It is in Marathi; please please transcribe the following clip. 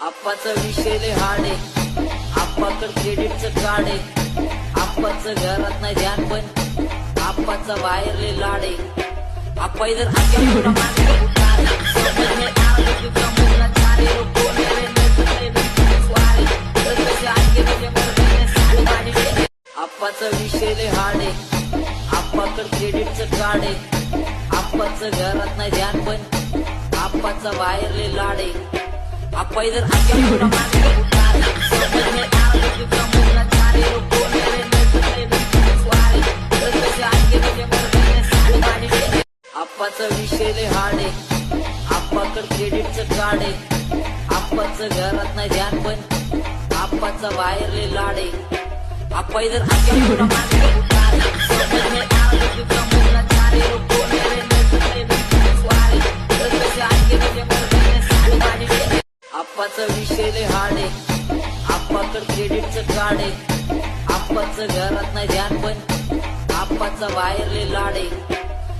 आप्पाचा विषय लय हार्ड आहे, आप्पाकडे क्रेडिटचं कार्ड आहे, आप्पाचं घरात नाही ध्यान पण आप्पाचा बाहेर लय लाड आहे. आप्पा इधर आके पूरा मांगे उतारे, समझ में आ रहा है कि मुन्ना चारे रोको मेरे में सुवारे, दस आके मुझे मरने सारी गाड़ी दे. आप्पाचा विषय लय हार्ड आहे, आप्पाकडे क्रेडिटचं कार्ड आहे, आप्पाचं घरात नाही ध्यान पण आप्पाचा बाहेर लय लाड आहे. आप्पा इधर आके पूरा मांगे उतारे, समझ में आ रहा है कि मुन्ना चारे रोको मेरे में सुवारे, दस आके मुझे मरने सारी गाड़ी दे. आप्पाचा विषय लय हार्ड आहे, आप्पाकडे क्रेडिटचं कार्ड आहे, आप्पाचं घरात नाही ध्यान पण आप्पाचा बाहेर लय लाड आहे. आप्पा इधर आके पूरा मांगे उतारे, समझ में आ रहा है कि मुन्ना चारे रोको मेरे में सुवारे, दस आके मुझे मरने सारी गाड़ी दे. आप्पाचा विषय लय हार्ड आहे, आप्पाकडे क्रेडिटचं कार्ड आहे, आप्पाचं घरात नाही ध्यान पण आप्पाचा बाहेर लय लाड आहे.